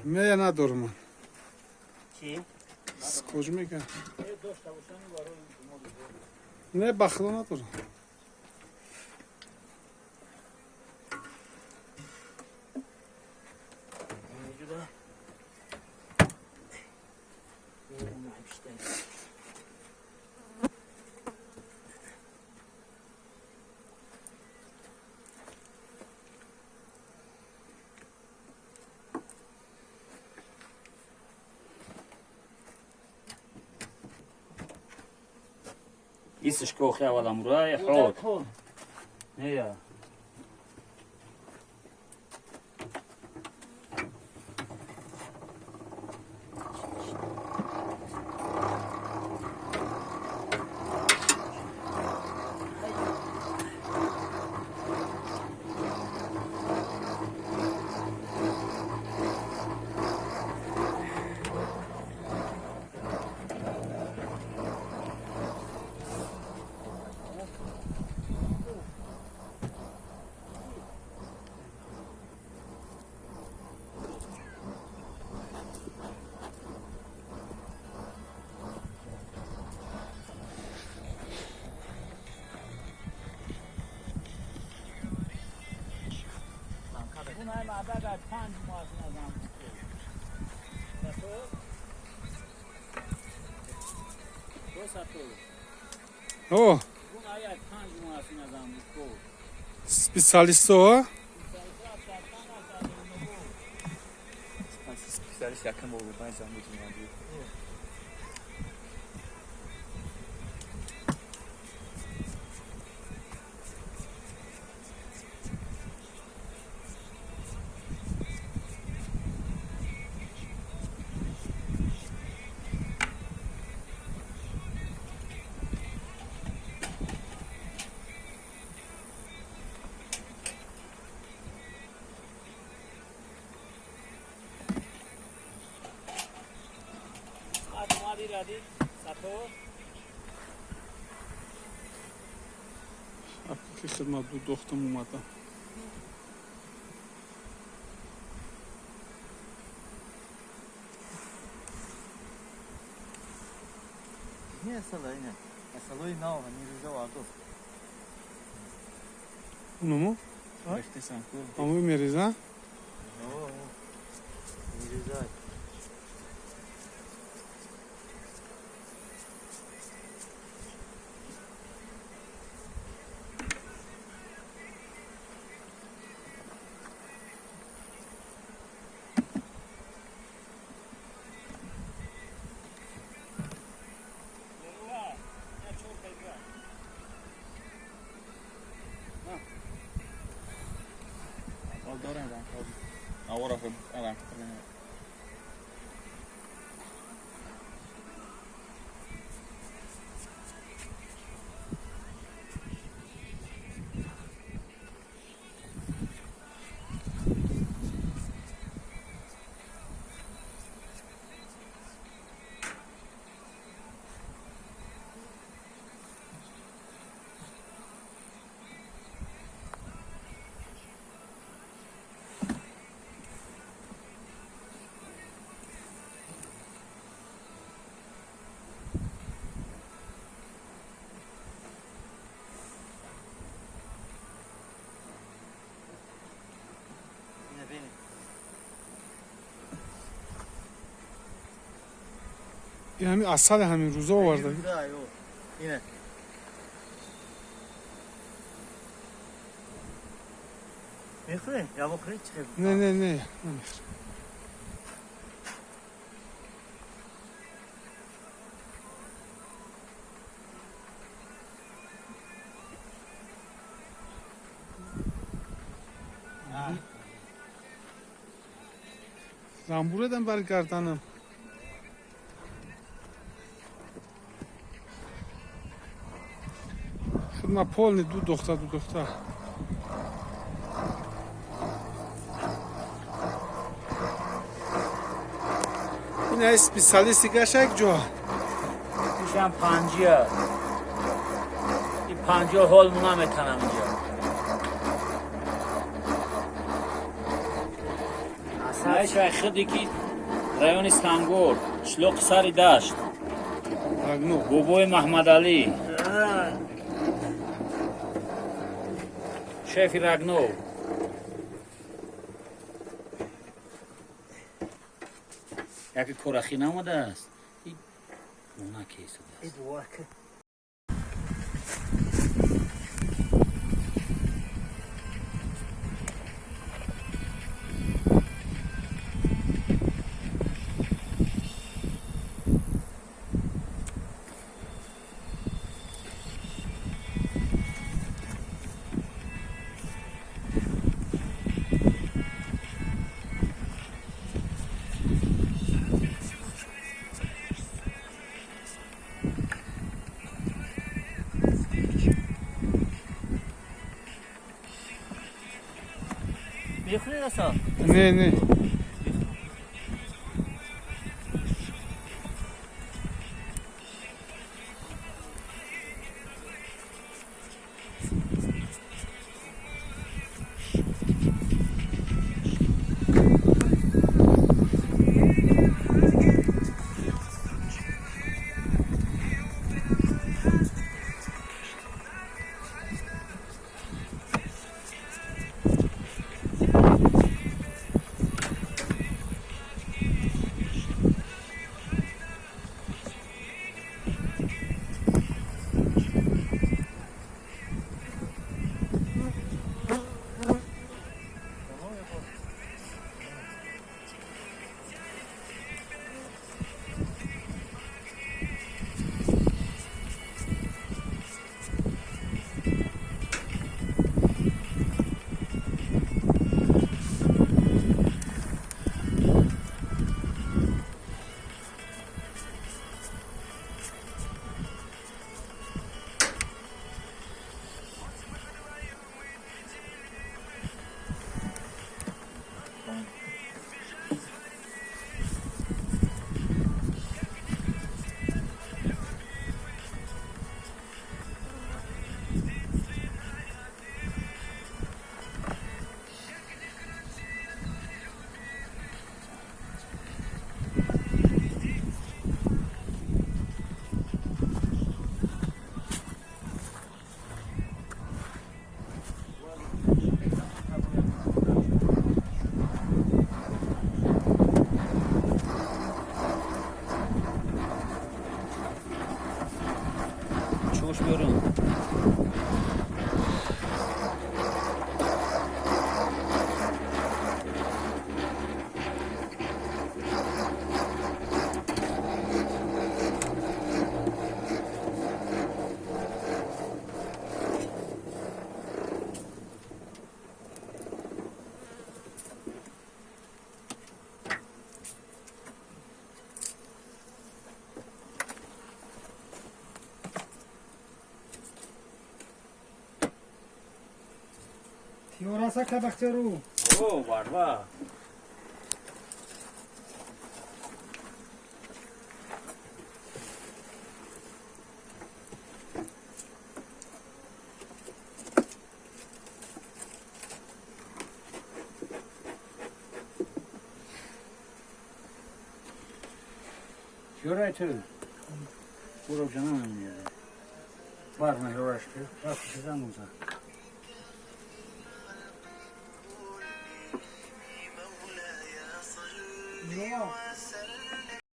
نه ندارم من. چی؟ کجا میگن؟ نه بخدا ندارم. Isso escorre a da muralha, roda. É. اوه سپیسالیست ها Especialist yakın olur ben zannediyorum. که خدمت بود دختم اومدم Nie salayne. Salay now hani rıza vardı. اونو مو؟ İşte sen kul. همون میریزن؟ Oo. Rıza. Dora ben kaldım. Ahora fue abajo. این همین اصل همین روزا آورده Yine. میخوری؟ یا بخوری چه خیلی؟ نه نه نه نمیخوام زنبور دم برگردانم خدمت پول دو دختر این اسپیسالیستی گشک جا میشم 50 این 50 هول مونا میتونم اینجا Знаешь, خدики район Стангор, шлок сари дашт. Рагно. Бобой Махмад Али. Шефи Рагнов. Яке корахи намоде аст. Мона кеса аст. میخوری اصلا نه نه. Çalışmıyorum. Yorasa kabakteru. Oh, barba. Şuraya tür. Burası canım ya. Var mı uğraştı? Bak sizden uzak.